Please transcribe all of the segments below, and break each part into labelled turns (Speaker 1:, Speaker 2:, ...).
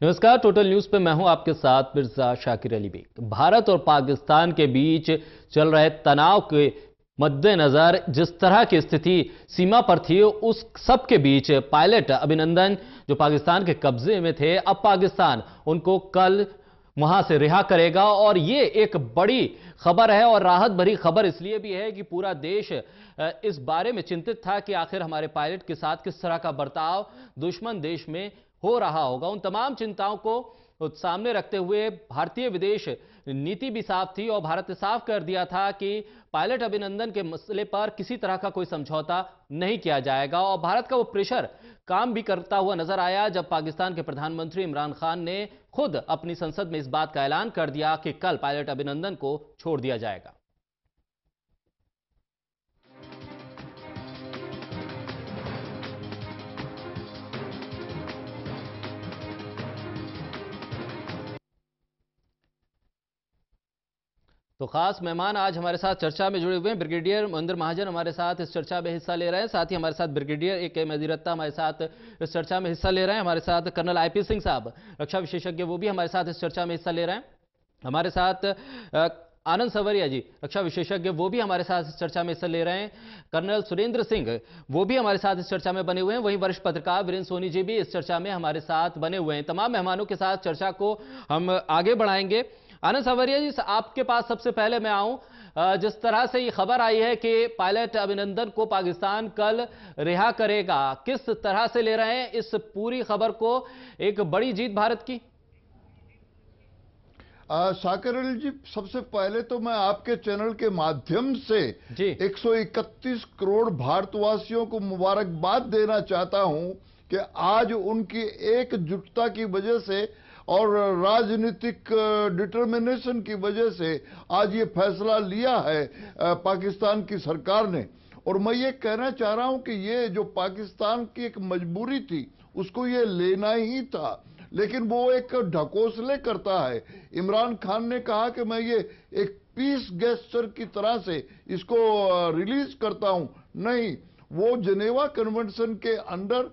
Speaker 1: नमस्कार। Total news पे मैं हूं आपके साथ मिर्जा शाकिर अली बेग। भारत और पाकिस्तान के बीच चल रहे तनाव के मद्देनजर जिस तरह की स्थिति सीमा पर थी, उस सब के बीच पायलट अभिनंदन जो पाकिस्तान के कब्जे में थे, अब पाकिस्तान उनको कल वहां से रिहा करेगा। और ये एक बड़ी खबर है और राहत भरी खबर इसलिए भी है कि पूरा देश इस बारे में चिंतित था कि आखिर हमारे पायलट के साथ किस तरह का बर्ताव दुश्मन देश में हो रहा होगा। उन तमाम चिंताओं को सामने रखते हुए भारतीय विदेश नीति भी साफ थी और भारत ने साफ कर दिया था कि पायलट अभिनंदन के मसले पर किसी तरह का कोई समझौता नहीं किया जाएगा। और भारत का वो प्रेशर काम भी करता हुआ नजर आया जब पाकिस्तान के प्रधानमंत्री इमरान खान ने खुद अपनी संसद में इस बात का ऐलान कर दिया कि कल पायलट अभिनंदन को छोड़ दिया जाएगा। तो खास मेहमान आज हमारे साथ चर्चा में जुड़े हुए हैं। ब्रिगेडियर महेंद्र महाजन हमारे साथ इस चर्चा में हिस्सा ले रहे हैं। साथ ही हमारे साथ ब्रिगेडियर ए.के. मेहदी हमारे साथ इस चर्चा में हिस्सा ले रहे हैं। हमारे साथ कर्नल आई.पी. सिंह साहब रक्षा विशेषज्ञ, वो भी हमारे साथ इस चर्चा में हिस्सा ले रहे हैं। हमारे साथ आनंद सवरिया जी रक्षा विशेषज्ञ, वो भी हमारे साथ इस चर्चा में हिस्सा ले रहे हैं। कर्नल सुरेंद्र सिंह, वो भी हमारे साथ इस चर्चा में बने हुए हैं। वहीं वरिष्ठ पत्रकार वीरेंद्र सोनी जी भी इस चर्चा में हमारे साथ बने हुए हैं। तमाम मेहमानों के साथ चर्चा को हम आगे बढ़ाएंगे। आनंद सवरिया जी, आपके पास सबसे पहले मैं आऊं। जिस तरह से ये खबर आई है कि पायलट अभिनंदन को पाकिस्तान कल रिहा करेगा, किस तरह से ले रहे हैं इस पूरी खबर को? एक बड़ी जीत भारत की।
Speaker 2: शाकिर अली जी, सबसे पहले तो मैं आपके चैनल के माध्यम से 131 करोड़ भारतवासियों को मुबारकबाद देना चाहता हूं कि आज उनकी एकजुटता की वजह से और राजनीतिक डिटर्मिनेशन की वजह से आज ये फैसला लिया है पाकिस्तान की सरकार ने। और मैं ये कहना चाह रहा हूं कि ये जो पाकिस्तान की एक मजबूरी थी उसको ये लेना ही था, लेकिन वो एक ढकोसले करता है। इमरान खान ने कहा कि मैं ये एक पीस गेस्चर की तरह से इसको रिलीज करता हूं। नहीं, वो जेनेवा कन्वेंशन के अंडर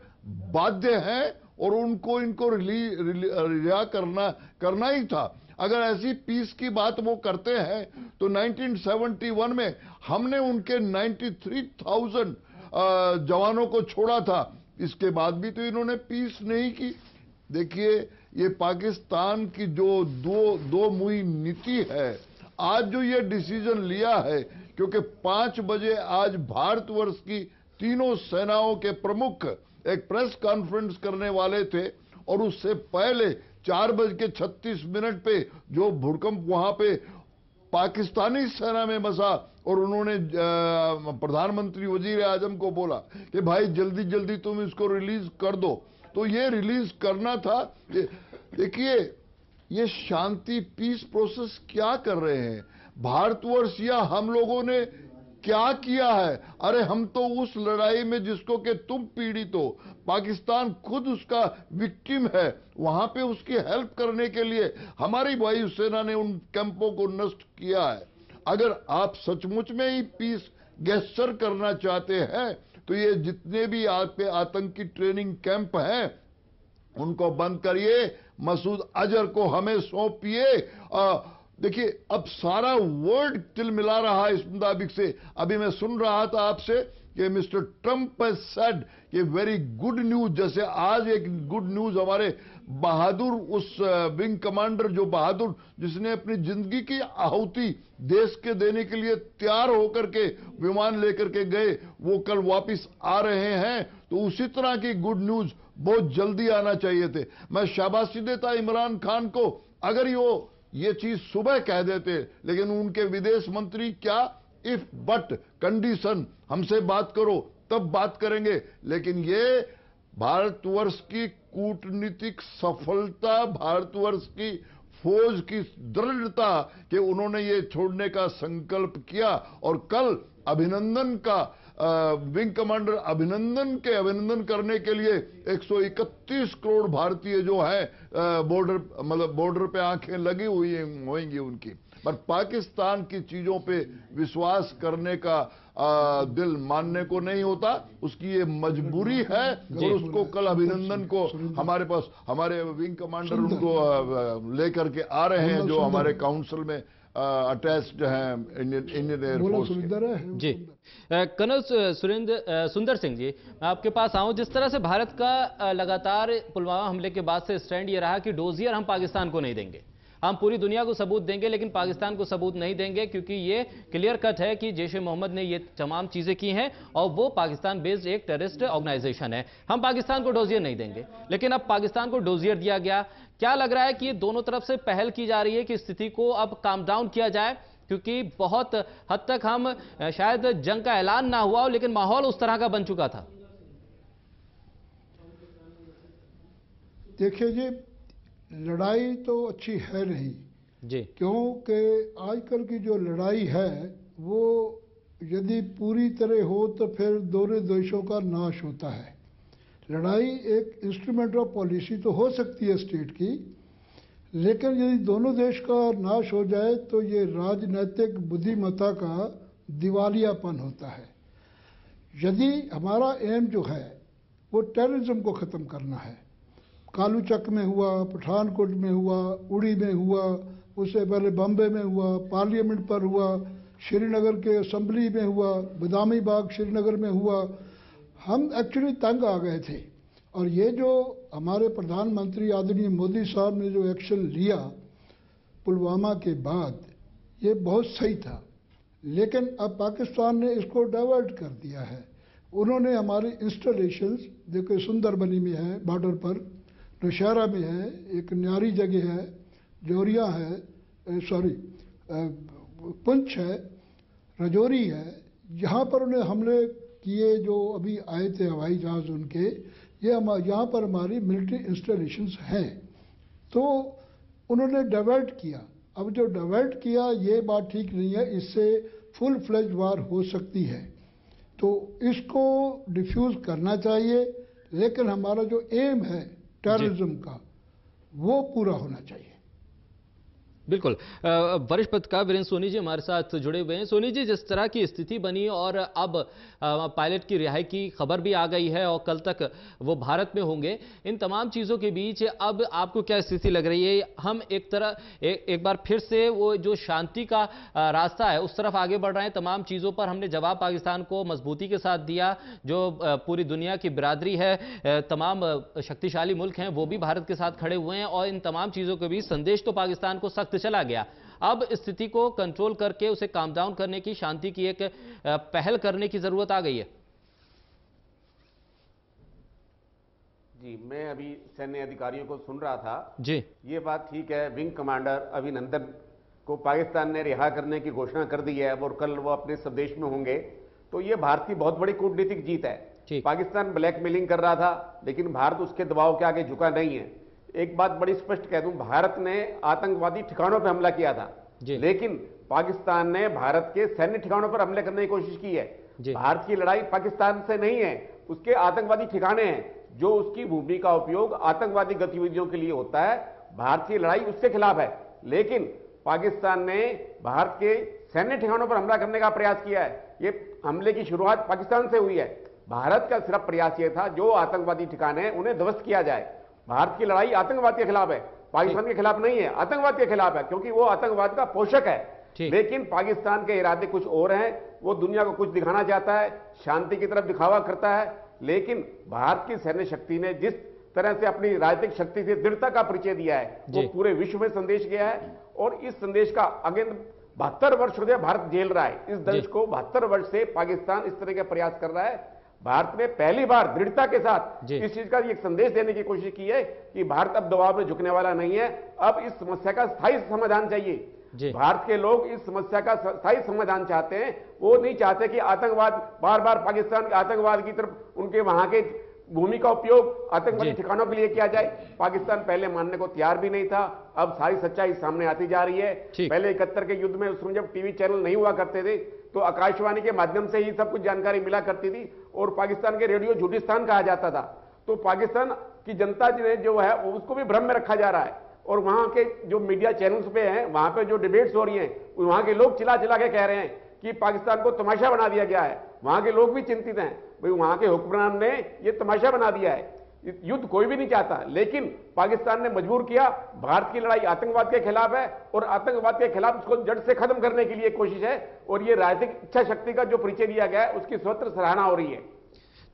Speaker 2: बाध्य है और उनको इनको रिहा करना ही था। अगर ऐसी पीस की बात वो करते हैं तो 1971 में हमने उनके 93,000 जवानों को छोड़ा था, इसके बाद भी तो इन्होंने पीस नहीं की। देखिए, ये पाकिस्तान की जो दो मुही नीति है, आज जो ये डिसीजन लिया है, क्योंकि 5 बजे आज भारतवर्ष की तीनों सेनाओं के प्रमुख एक प्रेस कॉन्फ्रेंस करने वाले थे और उससे पहले 4:36 पे जो भूकंप वहां पे पाकिस्तानी सेना में बसा और उन्होंने प्रधानमंत्री वजीर आजम को बोला कि भाई जल्दी जल्दी तुम इसको रिलीज कर दो, तो ये रिलीज करना था। देखिए, ये शांति पीस प्रोसेस क्या कर रहे हैं भारतवर्ष या हम लोगों ने क्या किया है? अरे हम तो उस लड़ाई में जिसको कि तुम पीड़ित हो, पाकिस्तान खुद उसका विक्टिम है, वहां पे उसकी हेल्प करने के लिए हमारी वायुसेना ने उन कैंपों को नष्ट किया है। अगर आप सचमुच में ही पीस गेस्चर करना चाहते हैं तो ये जितने भी आतंकी ट्रेनिंग कैंप हैं उनको बंद करिए, मसूद अजहर को हमें सौंपिए। देखिए, अब सारा वर्ल्ड तिलमिला रहा है इस मुताबिक से। अभी मैं सुन रहा था आपसे कि मिस्टर ट्रंप हैज सेड कि वेरी गुड न्यूज, जैसे आज एक गुड न्यूज हमारे बहादुर उस विंग कमांडर जो बहादुर जिसने अपनी जिंदगी की आहुति देश के देने के लिए तैयार होकर के विमान लेकर के गए, वो कल वापस आ रहे हैं। तो उसी तरह की गुड न्यूज बहुत जल्दी आना चाहिए थे। मैं शाबाशी देता इमरान खान को अगर ये चीज सुबह कह देते, लेकिन उनके विदेश मंत्री क्या इफ बट कंडीशन, हमसे बात करो तब बात करेंगे। लेकिन ये भारतवर्ष की कूटनीतिक सफलता, भारतवर्ष की फौज की दृढ़ता कि उन्होंने ये छोड़ने का संकल्प किया। और कल अभिनंदन का विंग कमांडर अभिनंदन करने के लिए 131 करोड़ भारतीय जो है बॉर्डर पे आंखें लगी हुई होंगी उनकी। पर पाकिस्तान की चीजों पे विश्वास करने का दिल मानने को नहीं होता। उसकी ये मजबूरी है और उसको कल अभिनंदन को हमारे पास हमारे विंग कमांडर उनको लेकर के आ रहे हैं, जो हमारे काउंसिल में अटैच्ड हैं इंडियन एयरफोर्स
Speaker 1: जी। कर्नल सुंदर सिंह जी, मैं आपके पास आऊं। जिस तरह से भारत का लगातार पुलवामा हमले के बाद से स्टैंड ये रहा कि डोजियर हम पाकिस्तान को नहीं देंगे, हम पूरी दुनिया को सबूत देंगे लेकिन पाकिस्तान को सबूत नहीं देंगे, क्योंकि ये क्लियर कट है कि जैश ए मोहम्मद ने ये तमाम चीजें की हैं और वो पाकिस्तान बेस्ड एक टेररिस्ट ऑर्गेनाइजेशन है। हम पाकिस्तान को डोजियर नहीं देंगे, लेकिन अब पाकिस्तान को डोजियर दिया गया। क्या लग रहा है कि ये दोनों तरफ से पहल की जा रही है कि स्थिति को अब काम डाउन किया जाए, क्योंकि बहुत हद तक हम शायद जंग का ऐलान ना हुआ हो लेकिन माहौल उस तरह का बन चुका था।
Speaker 3: देखिए जी, लड़ाई तो अच्छी है नहीं
Speaker 1: जी,
Speaker 3: क्योंकि आजकल की जो लड़ाई है वो यदि पूरी तरह हो तो फिर दोनों देशों का नाश होता है। लड़ाई एक इंस्ट्रूमेंट ऑफ पॉलिसी तो हो सकती है स्टेट की, लेकिन यदि दोनों देश का नाश हो जाए तो ये राजनीतिक बुद्धिमत्ता का दिवालियापन होता है। यदि हमारा एम जो है वो टेररिज्म को ख़त्म करना है, कालूचक में हुआ, पठानकोट में हुआ, उड़ी में हुआ, उससे पहले बम्बे में हुआ, पार्लियामेंट पर हुआ, श्रीनगर के असेंबली में हुआ, बदामी बाग श्रीनगर में हुआ, हम एक्चुअली तंग आ गए थे। और ये जो हमारे प्रधानमंत्री आदरणीय मोदी साहब ने जो एक्शन लिया पुलवामा के बाद, ये बहुत सही था, लेकिन अब पाकिस्तान ने इसको डाइवर्ट कर दिया है। उन्होंने हमारी इंस्टॉलेशंस, देखो सुंदरबनी में है, बॉर्डर पर, नौशहरा में है, एक न्यारी जगह है, जोरिया है, पुंछ है, रजौरी है, यहाँ पर उन्हें हमले किए जो अभी आए थे हवाई जहाज उनके, ये यहाँ पर हमारी मिलिट्री इंस्टॉलेशंस हैं। तो उन्होंने डाइवर्ट किया। अब जो डाइवर्ट किया ये बात ठीक नहीं है, इससे फुल फ्लेज वार हो सकती है, तो इसको डिफ्यूज़ करना चाहिए। लेकिन हमारा जो एम है टेररिज्म का, वो पूरा होना चाहिए।
Speaker 1: बिल्कुल। वरिष्ठ पत्रकार वीरेंद्र सोनी जी हमारे साथ जुड़े हुए हैं। सोनी जी, जिस तरह की स्थिति बनी और अब पायलट की रिहाई की खबर भी आ गई है और कल तक वो भारत में होंगे, इन तमाम चीज़ों के बीच अब आपको क्या स्थिति लग रही है? हम एक बार फिर से वो जो शांति का रास्ता है उस तरफ आगे बढ़ रहे हैं? तमाम चीज़ों पर हमने जवाब पाकिस्तान को मजबूती के साथ दिया, जो पूरी दुनिया की बिरादरी है, तमाम शक्तिशाली मुल्क हैं वो भी भारत के साथ खड़े हुए हैं, और इन तमाम चीज़ों के बीच संदेश तो पाकिस्तान को सख्त चला गया। अब स्थिति को कंट्रोल करके उसे काम डाउन करने की, शांति की एक पहल करने की जरूरत आ गई है।
Speaker 4: जी, मैं अभी सैन्य अधिकारियों को सुन रहा था
Speaker 1: जी।
Speaker 4: ये बात ठीक है, विंग कमांडर अभिनंदन को पाकिस्तान ने रिहा करने की घोषणा कर दी है और कल वो अपने स्वदेश में होंगे, तो ये भारत की बहुत बड़ी कूटनीतिक जीत है। पाकिस्तान ब्लैकमेलिंग कर रहा था लेकिन भारत उसके दबाव के आगे झुका नहीं है। एक बात बड़ी स्पष्ट कह दूं, भारत ने आतंकवादी ठिकानों पर हमला किया था, लेकिन पाकिस्तान ने भारत के सैन्य ठिकानों पर हमले करने की कोशिश की है। भारत की लड़ाई पाकिस्तान से नहीं है, उसके आतंकवादी ठिकाने हैं, जो उसकी भूमि का उपयोग आतंकवादी गतिविधियों के लिए होता है। भारत की लड़ाई उसके खिलाफ है, लेकिन पाकिस्तान ने भारत के सैन्य ठिकानों पर हमला करने का प्रयास किया है। ये हमले की शुरुआत पाकिस्तान से हुई है। भारत का सिर्फ प्रयास यह था जो आतंकवादी ठिकाने हैं उन्हें ध्वस्त किया जाए। भारत की लड़ाई आतंकवाद के खिलाफ है, पाकिस्तान के खिलाफ नहीं है, आतंकवाद के खिलाफ है, क्योंकि वो आतंकवाद का पोषक है। लेकिन पाकिस्तान के इरादे कुछ और हैं, वो दुनिया को कुछ दिखाना चाहता है, शांति की तरफ दिखावा करता है। लेकिन भारत की सैन्य शक्ति ने जिस तरह से अपनी राजनीतिक शक्ति से दृढ़ता का परिचय दिया है, वो पूरे विश्व में संदेश गया है। और इस संदेश का अगेंस्ट 72 वर्ष हो गया भारत झेल रहा है। इस दंश को 72 वर्ष से पाकिस्तान इस तरह के प्रयास कर रहा है। भारत ने पहली बार दृढ़ता के साथ इस चीज का एक संदेश देने की कोशिश की है कि भारत अब दबाव में झुकने वाला नहीं है, अब इस समस्या का स्थायी समाधान चाहिए। भारत के लोग इस समस्या का स्थायी समाधान चाहते हैं, वो नहीं चाहते कि आतंकवाद बार बार पाकिस्तान के आतंकवाद की तरफ, उनके वहां के भूमि का उपयोग आतंकवादी ठिकानों के लिए किया जाए। पाकिस्तान पहले मानने को तैयार भी नहीं था, अब सारी सच्चाई सामने आती जा रही है। पहले 71 के युद्ध में, उसमें जब टीवी चैनल नहीं हुआ करते थे तो आकाशवाणी के माध्यम से ही सब कुछ जानकारी मिला करती थी, और पाकिस्तान के रेडियो झूठिस्तान कहा जाता था। तो पाकिस्तान की जनता जो है उसको भी भ्रम में रखा जा रहा है। और वहां के जो मीडिया चैनल्स पे हैं, वहां पे जो डिबेट्स हो रही हैं, वहां के लोग चिल्ला चिल्ला के कह रहे हैं कि पाकिस्तान को तमाशा बना दिया गया है। वहां के लोग भी चिंतित हैं, भाई वहां के हुक्मरान ने ये तमाशा बना दिया है। युद्ध कोई भी नहीं चाहता, लेकिन पाकिस्तान ने मजबूर किया। भारत की लड़ाई आतंकवाद के खिलाफ है और आतंकवाद के खिलाफ उसको जड़ से खत्म करने के लिए कोशिश है, और ये राजनीतिक इच्छा शक्ति का जो परिचय दिया गया है उसकी सर्वत्र सराहना हो रही है।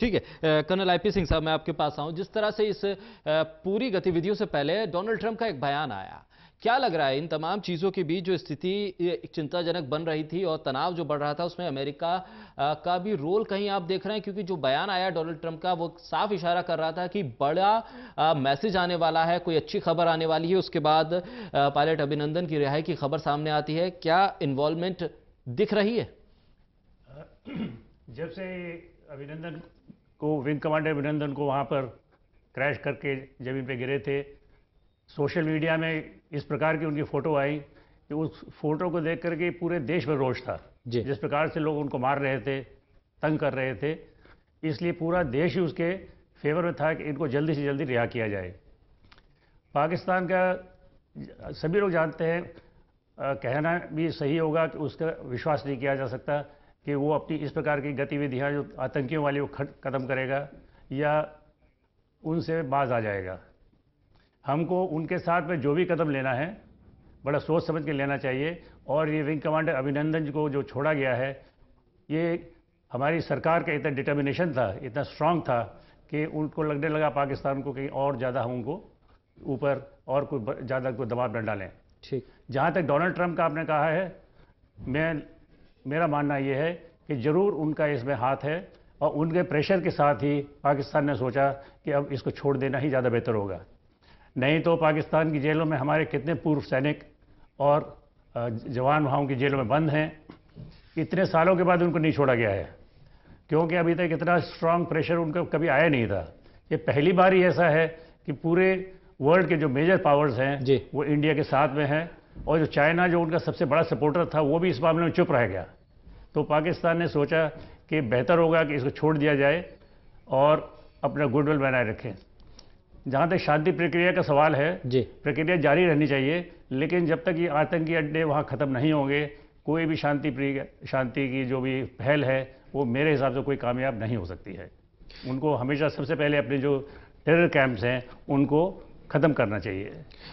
Speaker 1: ठीक है कर्नल आईपी सिंह साहब, मैं आपके पास आऊं। जिस तरह से इस पूरी गतिविधियों से पहले डोनाल्ड ट्रंप का एक बयान आया, क्या लग रहा है इन तमाम चीज़ों के बीच जो स्थिति चिंताजनक बन रही थी और तनाव जो बढ़ रहा था, उसमें अमेरिका का भी रोल कहीं आप देख रहे हैं? क्योंकि जो बयान आया डोनाल्ड ट्रंप का, वो साफ इशारा कर रहा था कि बड़ा मैसेज आने वाला है, कोई अच्छी खबर आने वाली है। उसके बाद पायलट अभिनंदन की रिहाई की खबर सामने आती है। क्या इन्वॉल्वमेंट दिख रही है?
Speaker 5: जब से अभिनंदन को, विंग कमांडर अभिनंदन को वहाँ पर क्रैश करके ज़मीन पे गिरे थे, सोशल मीडिया में इस प्रकार की उनकी फ़ोटो आई कि उस फोटो को देख करके पूरे देश में रोष था। जिस प्रकार से लोग उनको मार रहे थे, तंग कर रहे थे, इसलिए पूरा देश ही उसके फेवर में था कि इनको जल्दी से जल्दी रिहा किया जाए। पाकिस्तान का सभी लोग जानते हैं, कहना भी सही होगा कि उसका विश्वास नहीं किया जा सकता कि वो अपनी इस प्रकार की गतिविधियां जो आतंकियों वाली वो ख़त्म करेगा या उनसे बाज आ जाएगा। हमको उनके साथ में जो भी कदम लेना है बड़ा सोच समझ के लेना चाहिए। और ये विंग कमांडर अभिनंदन को जो छोड़ा गया है, ये हमारी सरकार का इतना डिटर्मिनेशन था, इतना स्ट्रांग था कि उनको लगने लगा पाकिस्तान को कहीं और ज़्यादा हम उनको ऊपर और कोई ज़्यादा कोई दबाव न डालें। ठीक, जहाँ तक डोनाल्ड ट्रंप का आपने कहा है, मेरा मानना ये है कि ज़रूर उनका इसमें हाथ है और उनके प्रेशर के साथ ही पाकिस्तान ने सोचा कि अब इसको छोड़ देना ही ज़्यादा बेहतर होगा। नहीं तो पाकिस्तान की जेलों में हमारे कितने पूर्व सैनिक और जवान वहाँ की जेलों में बंद हैं, इतने सालों के बाद उनको नहीं छोड़ा गया है, क्योंकि अभी तक इतना स्ट्रांग प्रेशर उनका कभी आया नहीं था। ये पहली बार ही ऐसा है कि पूरे वर्ल्ड के जो मेजर पावर्स हैं वो इंडिया के साथ में हैं, और जो चाइना जो उनका सबसे बड़ा सपोर्टर था वो भी इस मामले में चुप रह गया। तो पाकिस्तान ने सोचा कि बेहतर होगा कि इसको छोड़ दिया जाए और अपना गुडविल बनाए रखें। जहाँ तक शांति प्रक्रिया का सवाल है, प्रक्रिया जारी रहनी चाहिए, लेकिन जब तक ये आतंकी अड्डे वहाँ ख़त्म नहीं होंगे, कोई भी शांति की जो भी पहल है वो मेरे हिसाब से कोई कामयाब नहीं हो सकती है। उनको हमेशा सबसे पहले अपने जो टेरर कैंप्स हैं उनको ख़त्म करना चाहिए।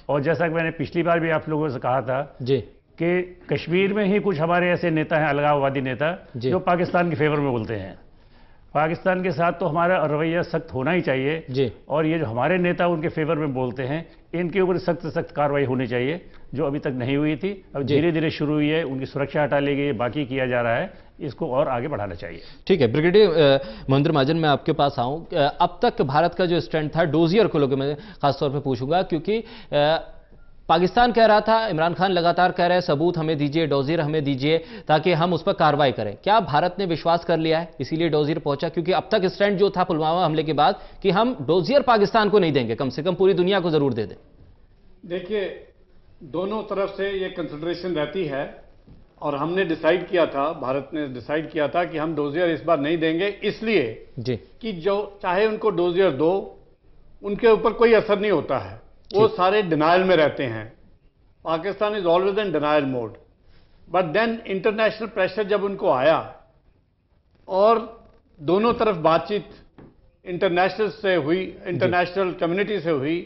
Speaker 5: और जैसा कि मैंने पिछली बार भी आप लोगों से कहा था कि कश्मीर में ही कुछ हमारे ऐसे नेता हैं, अलगाववादी नेता, जो पाकिस्तान के फेवर में बोलते हैं। पाकिस्तान के साथ तो हमारा रवैया सख्त होना ही चाहिए, और ये जो हमारे नेता उनके फेवर में बोलते हैं, इनके ऊपर सख्त से सख्त कार्रवाई होनी चाहिए, जो अभी तक नहीं हुई थी। अब धीरे धीरे शुरू हुई है, उनकी सुरक्षा हटा ली गई, बाकी किया जा रहा है, इसको और आगे बढ़ाना चाहिए। ठीक है
Speaker 1: ब्रिगेडियर महेंद्र महाजन, मैं आपके पास आऊँ। अब तक भारत का जो स्टैंड था डोजियर को लेकर मैं खासतौर पर पूछूंगा, क्योंकि पाकिस्तान कह रहा था, इमरान खान लगातार कह रहे हैं सबूत हमें दीजिए, डोजियर हमें दीजिए ताकि हम उस पर कार्रवाई करें। क्या भारत ने विश्वास कर लिया है इसीलिए डोजियर पहुंचा? क्योंकि अब तक स्टैंड जो था पुलवामा हमले के बाद कि हम डोजियर पाकिस्तान को नहीं देंगे, कम से कम पूरी दुनिया को जरूर दे दें।
Speaker 6: देखिए, दोनों तरफ से ये कंसिडरेशन रहती है, और हमने डिसाइड किया था, भारत ने डिसाइड किया था कि हम डोजियर इस बार नहीं देंगे, इसलिए कि जो चाहे उनको डोजियर दो, उनके ऊपर कोई असर नहीं होता है, वो सारे डिनायल में रहते हैं। Pakistan is always in denial mode. But then international pressure जब उनको आया और दोनों तरफ बातचीत इंटरनेशनल से हुई, इंटरनेशनल कम्युनिटी से हुई,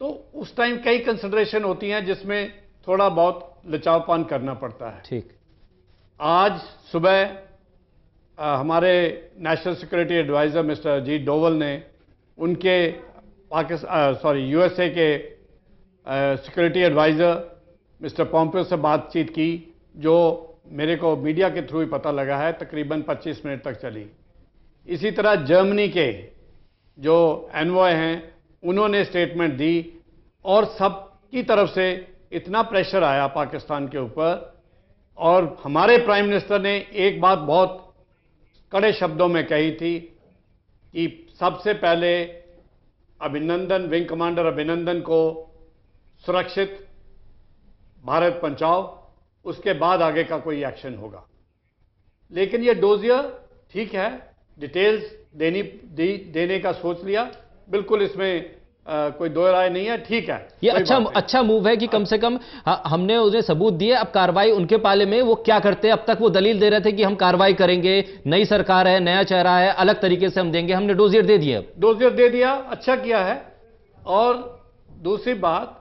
Speaker 6: तो उस टाइम कई कंसिडरेशन होती हैं जिसमें थोड़ा बहुत लचावपान करना पड़ता है। ठीक, आज सुबह हमारे नेशनल सिक्योरिटी एडवाइजर मिस्टर जी डोवल ने उनके यूएसए के सिक्योरिटी एडवाइजर मिस्टर पॉम्पियो से बातचीत की, जो मेरे को मीडिया के थ्रू ही पता लगा है, तकरीबन 25 मिनट तक चली। इसी तरह जर्मनी के जो एनवॉय हैं उन्होंने स्टेटमेंट दी, और सब की तरफ से इतना प्रेशर आया पाकिस्तान के ऊपर, और हमारे प्राइम मिनिस्टर ने एक बात बहुत कड़े शब्दों में कही थी कि सबसे पहले अभिनंदन, विंग कमांडर अभिनंदन को सुरक्षित भारत पहुंचाओ, उसके बाद आगे का कोई एक्शन होगा। लेकिन ये डोजियर ठीक है, डिटेल्स देने का सोच लिया, बिल्कुल इसमें कोई दो राय नहीं है, ठीक है।
Speaker 1: ये अच्छा मूव है कि कम से कम हमने उन्हें सबूत दिए, अब कार्रवाई उनके पाले में वो क्या करते हैं। अब तक वो दलील दे रहे थे कि हम कार्रवाई करेंगे, नई सरकार है, नया चेहरा है, अलग तरीके से हम देंगे, हमने डोजियर दे दिया।
Speaker 6: डोजियर दे दिया, अच्छा किया है। और दूसरी बात,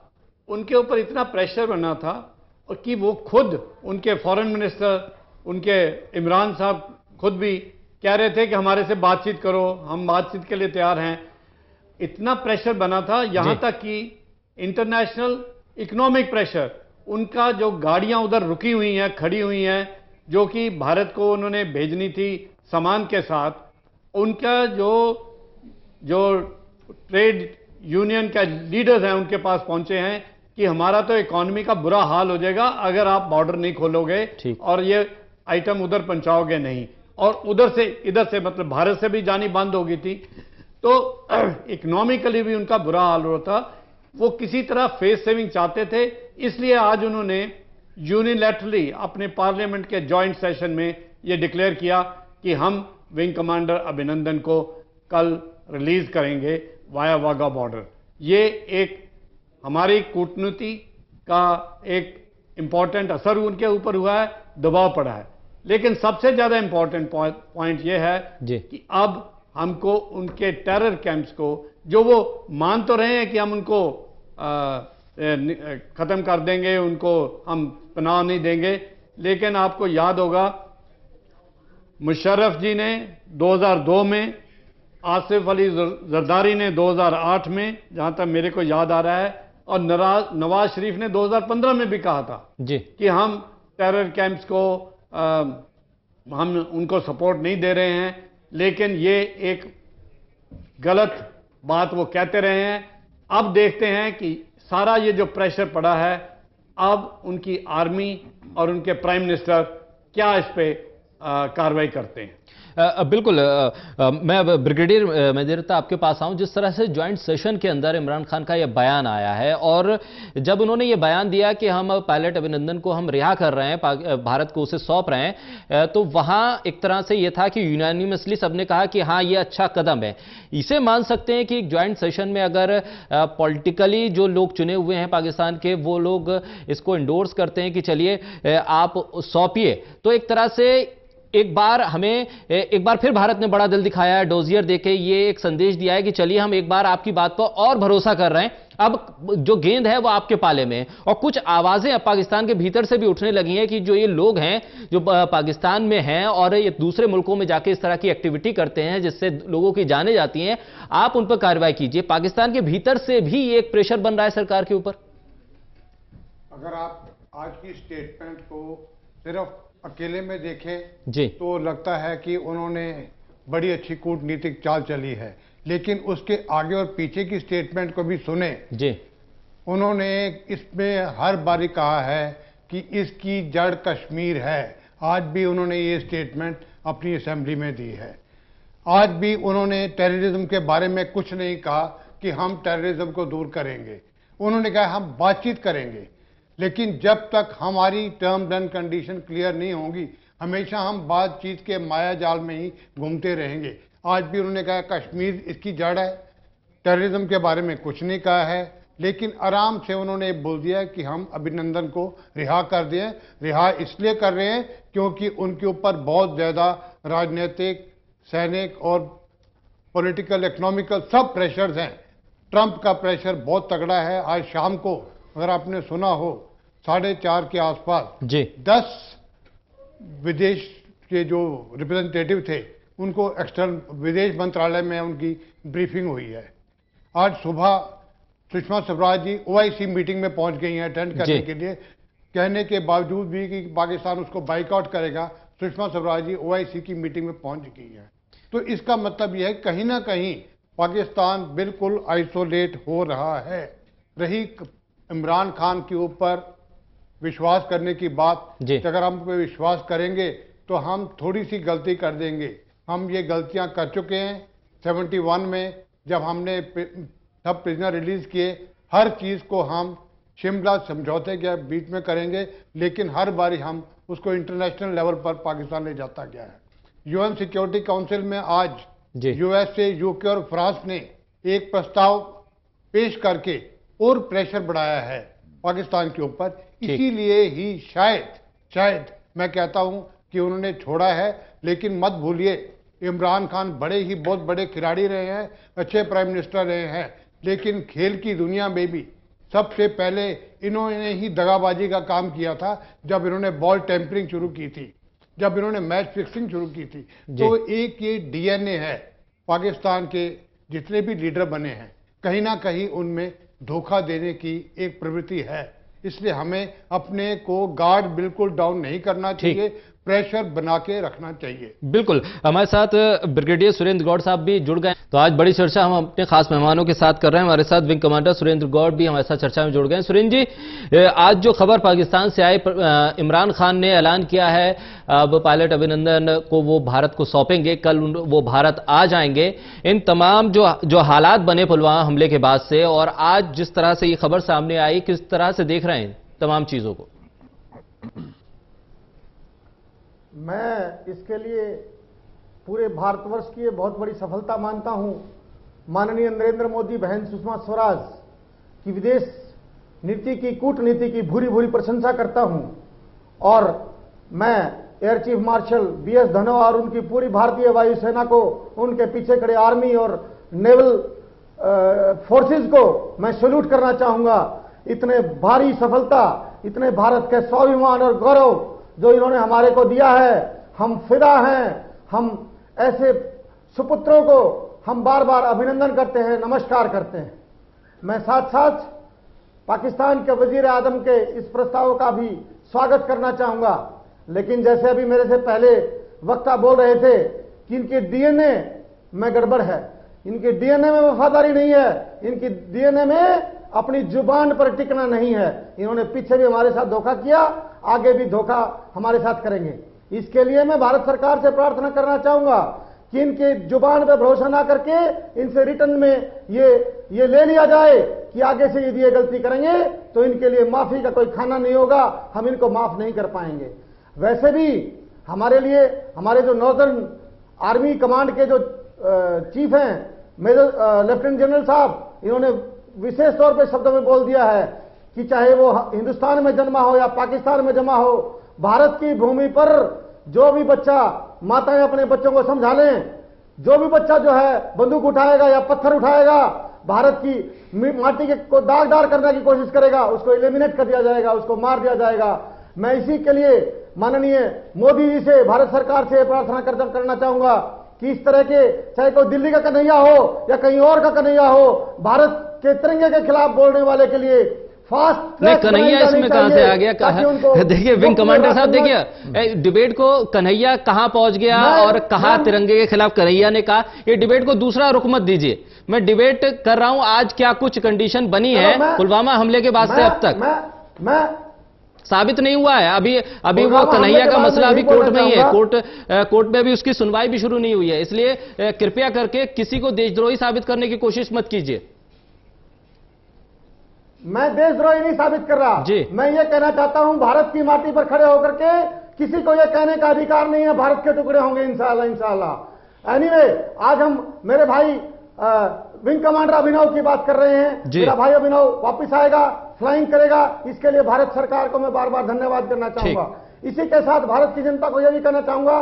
Speaker 6: उनके ऊपर इतना प्रेशर बना था और कि वो खुद, उनके फॉरेन मिनिस्टर, उनके इमरान साहब खुद भी कह रहे थे कि हमारे से बातचीत करो, हम बातचीत के लिए तैयार हैं। इतना प्रेशर बना था, यहां तक कि इंटरनेशनल इकोनॉमिक प्रेशर, उनका जो गाड़ियां उधर रुकी हुई हैं, खड़ी हुई हैं, जो कि भारत को उन्होंने भेजनी थी सामान के साथ, उनका जो ट्रेड यूनियन का लीडर्स हैं उनके पास पहुंचे हैं कि हमारा तो इकोनॉमी का बुरा हाल हो जाएगा अगर आप बॉर्डर नहीं खोलोगे और ये आइटम उधर पहुंचाओगे नहीं। और उधर से इधर से, मतलब भारत से भी जानी बंद हो गई थी, तो इकोनॉमिकली भी उनका बुरा हाल हो रहा था। वो किसी तरह फेस सेविंग चाहते थे, इसलिए आज उन्होंने यूनिलैटरली अपने पार्लियामेंट के जॉइंट सेशन में ये डिक्लेयर किया कि हम विंग कमांडर अभिनंदन को कल रिलीज करेंगे वाया वाघा बॉर्डर। ये एक हमारी कूटनीति का एक इंपॉर्टेंट असर उनके ऊपर हुआ है, दबाव पड़ा है। लेकिन सबसे ज्यादा इंपॉर्टेंट पॉइंट यह है कि अब हमको उनके टेरर कैंप्स को, जो वो मान तो रहे हैं कि हम उनको खत्म कर देंगे, उनको हम पनाह नहीं देंगे, लेकिन आपको याद होगा मुशर्रफ जी ने 2002 में, आसिफ अली जरदारी ने 2008 में, जहां तक मेरे को याद आ रहा है, और नवाज शरीफ ने 2015 में भी कहा था कि हम टेरर कैंप्स को हम उनको सपोर्ट नहीं दे रहे हैं। लेकिन ये एक गलत बात वो कहते रहे हैं। अब देखते हैं कि सारा ये जो प्रेशर पड़ा है, अब उनकी आर्मी और उनके प्राइम मिनिस्टर क्या इस पे कार्रवाई करते हैं।
Speaker 1: बिल्कुल, मैं ब्रिगेडियर मेजरता आपके पास आऊं। जिस तरह से ज्वाइंट सेशन के अंदर इमरान खान का यह बयान आया है, और जब उन्होंने ये बयान दिया कि हम पायलट अभिनंदन को हम रिहा कर रहे हैं, भारत को उसे सौंप रहे हैं, तो वहां एक तरह से यह था कि यूनानिमसली सबने कहा कि हाँ ये अच्छा कदम है। इसे मान सकते हैं कि एक ज्वाइंट सेशन में अगर पॉलिटिकली जो लोग चुने हुए हैं पाकिस्तान के, वो लोग इसको इंडोर्स करते हैं कि चलिए आप सौंपिए, तो एक तरह से एक बार फिर भारत ने बड़ा दिल दिखाया है, डोजियर देके ये एक संदेश दिया है कि चलिए हम एक बार आपकी बात पर और भरोसा कर रहे हैं, अब जो गेंद है वो आपके पाले में है। और कुछ आवाजें अब पाकिस्तान के भीतर से भी उठने लगी हैं कि जो ये लोग हैं जो पाकिस्तान में हैं और ये दूसरे मुल्कों में जाके इस तरह की एक्टिविटी करते हैं जिससे लोगों की जानें जाती हैं, आप उन पर कार्रवाई कीजिए। पाकिस्तान के भीतर से भी एक प्रेशर बन रहा है सरकार के ऊपर।
Speaker 7: अगर आप आज की स्टेटमेंट को सिर्फ अकेले में देखें
Speaker 1: जी,
Speaker 7: तो लगता है कि उन्होंने बड़ी अच्छी कूटनीतिक चाल चली है, लेकिन उसके आगे और पीछे की स्टेटमेंट को भी सुने
Speaker 1: जी।
Speaker 7: उन्होंने इसमें हर बारी कहा है कि इसकी जड़ कश्मीर है। आज भी उन्होंने ये स्टेटमेंट अपनी असेंबली में दी है। आज भी उन्होंने टेररिज्म के बारे में कुछ नहीं कहा कि हम टेररिज्म को दूर करेंगे। उन्होंने कहा हम बातचीत करेंगे, लेकिन जब तक हमारी टर्म्स एंड कंडीशन क्लियर नहीं होंगी, हमेशा हम बातचीत के माया जाल में ही घूमते रहेंगे। आज भी उन्होंने कहा कश्मीर इसकी जड़ है, टेररिज्म के बारे में कुछ नहीं कहा है, लेकिन आराम से उन्होंने बोल दिया कि हम अभिनंदन को रिहा कर दें। रिहा इसलिए कर रहे हैं क्योंकि उनके ऊपर बहुत ज़्यादा राजनीतिक, सैनिक और पॉलिटिकल, इकोनॉमिकल सब प्रेशर्स हैं। ट्रंप का प्रेशर बहुत तगड़ा है। आज शाम को अगर आपने सुना हो 4:30 के आसपास
Speaker 1: जी
Speaker 7: 10 विदेश के जो रिप्रेजेंटेटिव थे उनको एक्सटर्नल विदेश मंत्रालय में उनकी ब्रीफिंग हुई है। आज सुबह सुषमा स्वराज जी OIC मीटिंग में पहुंच गई हैं अटेंड करने के लिए, कहने के बावजूद भी कि पाकिस्तान उसको बाइकआउट करेगा, सुषमा स्वराज जी OIC की मीटिंग में पहुंच गई हैं। तो इसका मतलब यह है कहीं ना कहीं पाकिस्तान बिल्कुल आइसोलेट हो रहा है। रही इमरान खान के ऊपर विश्वास करने की बात, अगर हम पे विश्वास करेंगे तो हम थोड़ी सी गलती कर देंगे। हम ये गलतियां कर चुके हैं 71 में, जब हमने सब प्रिजनर रिलीज किए। हर चीज़ को हम शिमला समझौते के बीच में करेंगे, लेकिन हर बारी हम उसको इंटरनेशनल लेवल पर पाकिस्तान ले जाता गया है। UN सिक्योरिटी काउंसिल में आज USA, UK और फ्रांस ने एक प्रस्ताव पेश करके और प्रेशर बढ़ाया है पाकिस्तान के ऊपर। इसीलिए ही शायद मैं कहता हूं कि उन्होंने छोड़ा है। लेकिन मत भूलिए, इमरान खान बहुत बड़े खिलाड़ी रहे हैं, अच्छे प्राइम मिनिस्टर रहे हैं, लेकिन खेल की दुनिया में भी सबसे पहले इन्होंने ही दगाबाजी का काम किया था जब इन्होंने बॉल टेम्परिंग शुरू की थी, जब इन्होंने मैच फिक्सिंग शुरू की थी। तो एक ये डीएनए है पाकिस्तान के, जितने भी लीडर बने हैं कहीं ना कहीं उनमें धोखा देने की एक प्रवृत्ति है। इसलिए हमें अपने को गार्ड बिल्कुल डाउन नहीं करना चाहिए, प्रेशर बना के रखना चाहिए।
Speaker 1: बिल्कुल। हमारे साथ ब्रिगेडियर सुरेंद्र गौड़ साहब भी जुड़ गए। तो आज बड़ी चर्चा हम अपने खास मेहमानों के साथ कर रहे हैं। हमारे साथ विंग कमांडर सुरेंद्र गौड़ भी हमारे साथ चर्चा में जुड़ गए। सुरेंद्र जी, आज जो खबर पाकिस्तान से आई, इमरान खान ने ऐलान किया है अब पायलट अभिनंदन को वो भारत को सौंपेंगे, कल वो भारत आ जाएंगे। इन तमाम जो हालात बने पुलवामा हमले के बाद से, और आज जिस तरह से ये खबर सामने आई, किस तरह से देख रहे हैं तमाम चीजों को?
Speaker 8: मैं इसके लिए पूरे भारतवर्ष की ये बहुत बड़ी सफलता मानता हूं। माननीय नरेंद्र मोदी, बहन सुषमा स्वराज की विदेश नीति की, कूटनीति की भूरी भूरी प्रशंसा करता हूं। और मैं air chief marshal B S Dhanoa और उनकी पूरी भारतीय वायुसेना को, उनके पीछे खड़े आर्मी और नेवल फोर्सेस को मैं सैल्यूट करना चाहूंगा। इतने भारी सफलता, इतने भारत के स्वाभिमान और गौरव जो इन्होंने हमारे को दिया है, हम फिदा हैं। हम ऐसे सुपुत्रों को हम बार बार अभिनंदन करते हैं, नमस्कार करते हैं। मैं साथ साथ पाकिस्तान के वजीर आजम के इस प्रस्ताव का भी स्वागत करना चाहूंगा। लेकिन जैसे अभी मेरे से पहले वक्ता बोल रहे थे कि इनके डीएनए में गड़बड़ है, इनके डीएनए में वफादारी नहीं है, इनकी डीएनए में अपनी जुबान पर टिकना नहीं है। इन्होंने पीछे भी हमारे साथ धोखा किया, आगे भी धोखा हमारे साथ करेंगे। इसके लिए मैं भारत सरकार से प्रार्थना करना चाहूंगा कि इनके जुबान पर भरोसा ना करके इनसे रिटर्न में ये ले लिया जाए कि आगे से यदि ये गलती करेंगे तो इनके लिए माफी का कोई खाना नहीं होगा, हम इनको माफ नहीं कर पाएंगे। वैसे भी हमारे लिए हमारे जो नॉर्दर्न आर्मी कमांड के जो चीफ हैं, मेजर लेफ्टिनेंट जनरल साहब, इन्होंने विशेष तौर पे शब्दों में बोल दिया है कि चाहे वो हिंदुस्तान में जन्मा हो या पाकिस्तान में जमा हो, भारत की भूमि पर जो भी बच्चा, माताएं अपने बच्चों को समझा लें, जो भी बच्चा जो है बंदूक उठाएगा या पत्थर उठाएगा, भारत की माटी के को दागदार करने की कोशिश करेगा, उसको एलिमिनेट कर दिया जाएगा, उसको मार दिया जाएगा। मैं इसी के लिए माननीय मोदी जी से, भारत सरकार से प्रार्थना करना चाहूंगा कि इस तरह के, चाहे कोई दिल्ली का कन्हैया हो या कहीं और का कन्हैया हो, भारत के तिरंगे के खिलाफ बोलने वाले के लिए फास्ट
Speaker 1: नहीं, कन्हैया इसमें कहां से आ गया? देखिए विंग कमांडर साहब, देखिए डिबेट को कन्हैया कहां पहुंच गया और कहां तिरंगे के खिलाफ कन्हैया ने कहा। ये डिबेट को दूसरा रुख मत दीजिए। मैं डिबेट कर रहा हूं आज क्या कुछ कंडीशन बनी है पुलवामा हमले के बाद से अब तक
Speaker 8: मैं
Speaker 1: साबित नहीं हुआ है। अभी वो कन्हैया का मसला अभी कोर्ट में ही है, कोर्ट में अभी उसकी सुनवाई भी शुरू नहीं हुई है। इसलिए कृपया करके किसी को देशद्रोही साबित करने की कोशिश मत कीजिए।
Speaker 8: मैं देशद्रोही नहीं साबित कर रहा
Speaker 1: जी।
Speaker 8: मैं ये कहना चाहता हूं, भारत की माटी पर खड़े होकर के किसी को ये कहने का अधिकार नहीं है भारत के टुकड़े होंगे इंशाअल्लाह। एनीवे, आज हम मेरे भाई विंग कमांडर अभिनव की बात कर रहे हैं। मेरा भाई अभिनव वापस आएगा, फ्लाइंग करेगा, इसके लिए भारत सरकार को मैं बार बार धन्यवाद करना चाहूंगा। इसी के साथ भारत की जनता को यह भी कहना चाहूंगा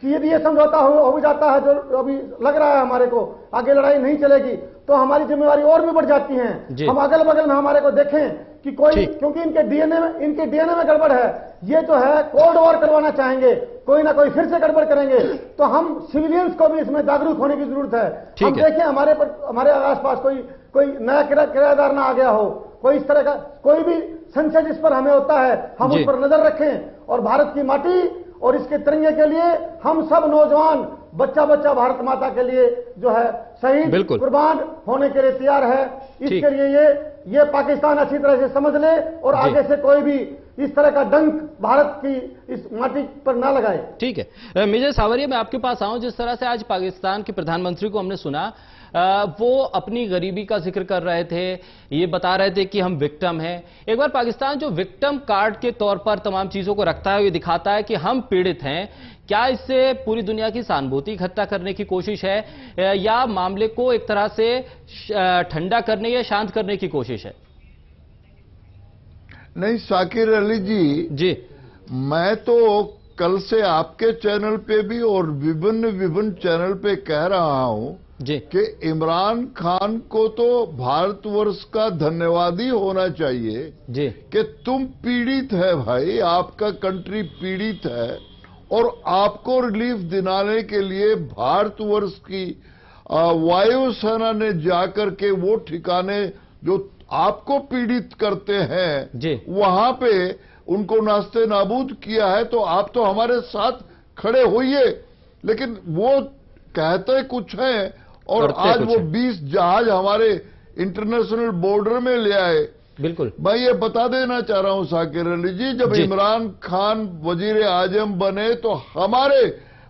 Speaker 8: कि यदि ये समझौता हो भी जाता है, जो अभी लग रहा है हमारे को, आगे लड़ाई नहीं चलेगी, तो हमारी जिम्मेवारी और भी बढ़ जाती है। हम अगल बगल में हमारे को देखें कि कोई, क्योंकि इनके डीएनए में गड़बड़ है, ये जो है कोल्ड वॉर करवाना चाहेंगे, कोई ना कोई फिर से गड़बड़ करेंगे, तो हम सिविलियंस को भी इसमें जागरूक होने की जरूरत है। हम देखें हमारे आसपास कोई नया किराएदार ना आ गया हो, कोई इस तरह का कोई भी संशय जिस पर हमें होता है, हम उस पर नजर रखें। और भारत की माटी और इसके तिरंगे के लिए हम सब नौजवान, बच्चा भारत माता के लिए जो है शहीद कुर्बान होने के लिए तैयार है। इसके लिए ये पाकिस्तान अच्छी तरह से समझ ले और आगे से कोई भी इस तरह का डंक भारत की इस माटी पर ना लगाए।
Speaker 1: ठीक है, मेजर सावरिया, मैं आपके पास आऊं। जिस तरह से आज पाकिस्तान के प्रधानमंत्री को हमने सुना, वो अपनी गरीबी का जिक्र कर रहे थे, ये बता रहे थे कि हम विक्टिम हैं। एक बार पाकिस्तान जो विक्टिम कार्ड के तौर पर तमाम चीजों को रखता है, ये दिखाता है कि हम पीड़ित हैं। क्या इससे पूरी दुनिया की सहानुभूति इकट्ठा करने की कोशिश है या मामले को एक तरह से ठंडा करने या शांत करने की कोशिश है?
Speaker 2: नहीं शाकिर अली जी, मैं तो कल से आपके चैनल पे भी और विभिन्न चैनल पे कह रहा हूं कि इमरान खान को तो भारतवर्ष का धन्यवादी होना चाहिए कि तुम पीड़ित है भाई, आपका कंट्री पीड़ित है और आपको रिलीफ दिलाने के लिए भारतवर्ष की वायुसेना ने जाकर के वो ठिकाने जो आपको पीड़ित करते हैं वहां पे उनको नास्ते नाबूद किया है। तो आप तो हमारे साथ खड़े होइए, लेकिन वो कहते कुछ है और आज वो 20 जहाज हमारे इंटरनेशनल बॉर्डर में ले आए।
Speaker 1: बिल्कुल,
Speaker 2: मैं ये बता देना चाह रहा हूं शाकिर अली जी, जब इमरान खान वजीर आजम बने तो हमारे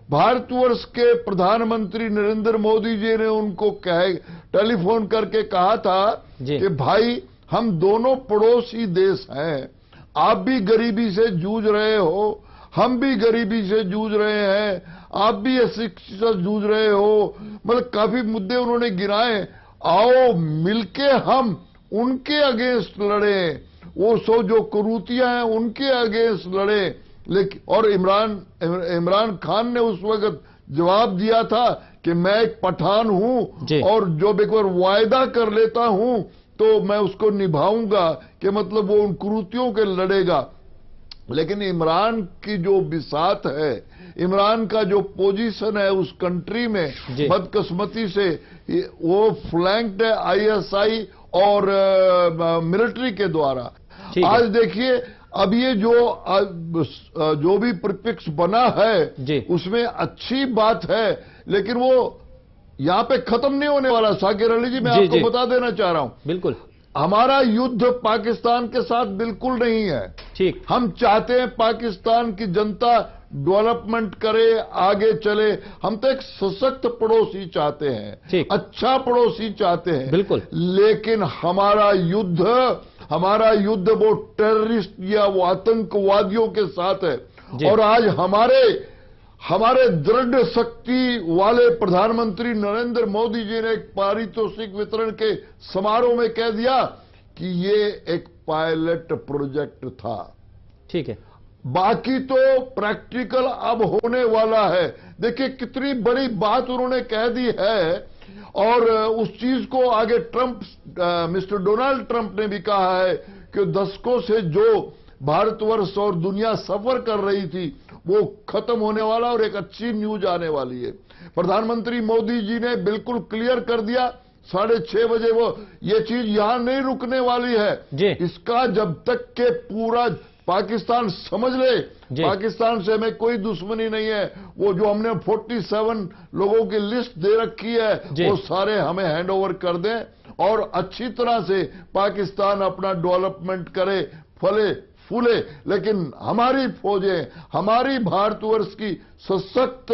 Speaker 2: भारतवर्ष के प्रधानमंत्री नरेंद्र मोदी जी ने उनको टेलीफोन करके कहा था कि भाई हम दोनों पड़ोसी देश हैं, आप भी गरीबी से जूझ रहे हो, हम भी गरीबी से जूझ रहे हैं, आप भी अशिक्षा से जूझ रहे हो, मतलब काफी मुद्दे उन्होंने गिनाए। आओ मिलके हम उनके अगेंस्ट लड़े, वो सो जो कुरीतियां हैं उनके अगेंस्ट लड़े। लेकिन और इमरान खान ने उस वक्त जवाब दिया था कि मैं एक पठान हूं और जो एक बार वायदा कर लेता हूं तो मैं उसको निभाऊंगा, कि मतलब वो उन कुरीतियों के लड़ेगा। लेकिन इमरान की जो बिसात है, इमरान का जो पोजीशन है उस कंट्री में, बदकिस्मती से वो फ्लैंक्ड है आईएसआई और मिलिट्री के द्वारा। आज देखिए अब ये जो भी परिप्रेक्ष्य बना है उसमें अच्छी बात है, लेकिन वो यहां पे खत्म नहीं होने वाला। शाकिर अली जी, मैं आपको बता देना चाह रहा हूं, बिल्कुल हमारा युद्ध पाकिस्तान के साथ बिल्कुल नहीं है। ठीक, हम चाहते हैं पाकिस्तान की जनता डेवलपमेंट करे, आगे चले। हम तो एक सशक्त पड़ोसी चाहते हैं, अच्छा पड़ोसी चाहते हैं, बिल्कुल। लेकिन हमारा युद्ध वो टेररिस्ट या वो आतंकवादियों के साथ है। और आज हमारे दृढ़ शक्ति वाले प्रधानमंत्री नरेंद्र मोदी जी ने एक पारितोषिक वितरण के समारोह में कह दिया कि ये एक पायलट प्रोजेक्ट था। ठीक है, बाकी तो प्रैक्टिकल अब होने वाला है। देखिए कितनी बड़ी बात उन्होंने कह दी है, और उस चीज को आगे मिस्टर डोनाल्ड ट्रंप ने भी कहा है कि दशकों से जो भारतवर्ष और दुनिया सफर कर रही थी वो खत्म होने वाला और एक अच्छी न्यूज आने वाली है। प्रधानमंत्री मोदी जी ने बिल्कुल क्लियर कर दिया 6:30 बजे वो ये चीज यहां नहीं रुकने वाली है। इसका जब तक के पूरा पाकिस्तान समझ ले, पाकिस्तान से हमें कोई दुश्मनी नहीं है। वो जो हमने 47 लोगों की लिस्ट दे रखी है वो सारे हमें हैंड ओवर कर दें और अच्छी तरह से पाकिस्तान अपना डेवलपमेंट करे, फले फूले। लेकिन हमारी फौजें, हमारी भारतवर्ष की सशक्त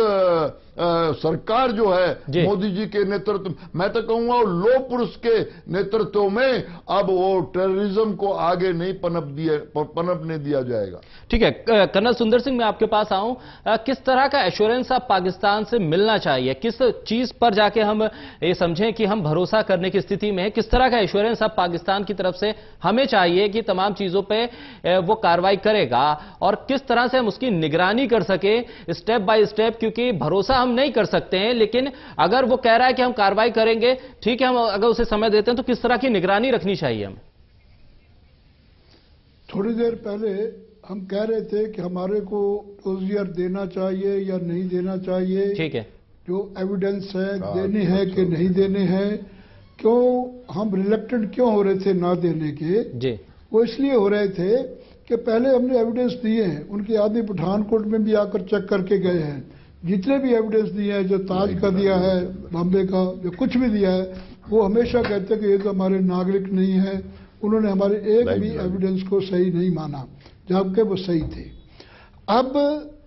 Speaker 2: सरकार जो है मोदी जी के नेतृत्व, मैं तो कहूंगा लौह पुरुष के नेतृत्व में, अब वो टेररिज्म को आगे नहीं पनपने दिया जाएगा।
Speaker 1: ठीक है, कर्नल सुंदर सिंह, मैं आपके पास आऊं, किस तरह का एश्योरेंस अब पाकिस्तान से मिलना चाहिए? किस चीज पर जाके हम ये समझें कि हम भरोसा करने की स्थिति में है? किस तरह का एश्योरेंस अब पाकिस्तान की तरफ से हमें चाहिए कि तमाम चीजों पे वो कार्रवाई करेगा, और किस तरह से हम उसकी निगरानी कर सके स्टेप बाय स्टेप? क्योंकि भरोसा हम नहीं कर सकते हैं, लेकिन अगर वो कह रहा है कि हम कार्रवाई करेंगे, ठीक है, हम अगर उसे समय देते हैं तो किस तरह की निगरानी रखनी चाहिए हमें?
Speaker 3: थोड़ी देर पहले हम कह रहे थे कि हमारे को डोजियर देना चाहिए या नहीं देना चाहिए। ठीक है, जो एविडेंस है देने हैं कि नहीं देने हैं, क्यों हम रिलेक्टेंट क्यों हो रहे थे ना देने के? जी, वो इसलिए हो रहे थे कि पहले हमने एविडेंस दिए हैं, उनके आदमी पठानकोट में भी आकर चेक करके गए हैं। जितने भी एविडेंस दिए हैं, जो ताज का दिया है, बॉम्बे का, जो कुछ भी दिया है, वो हमेशा कहते हैं कि ये तो हमारे नागरिक नहीं है, उन्होंने हमारे एक भी एविडेंस को सही नहीं माना, जबकि वो सही थे।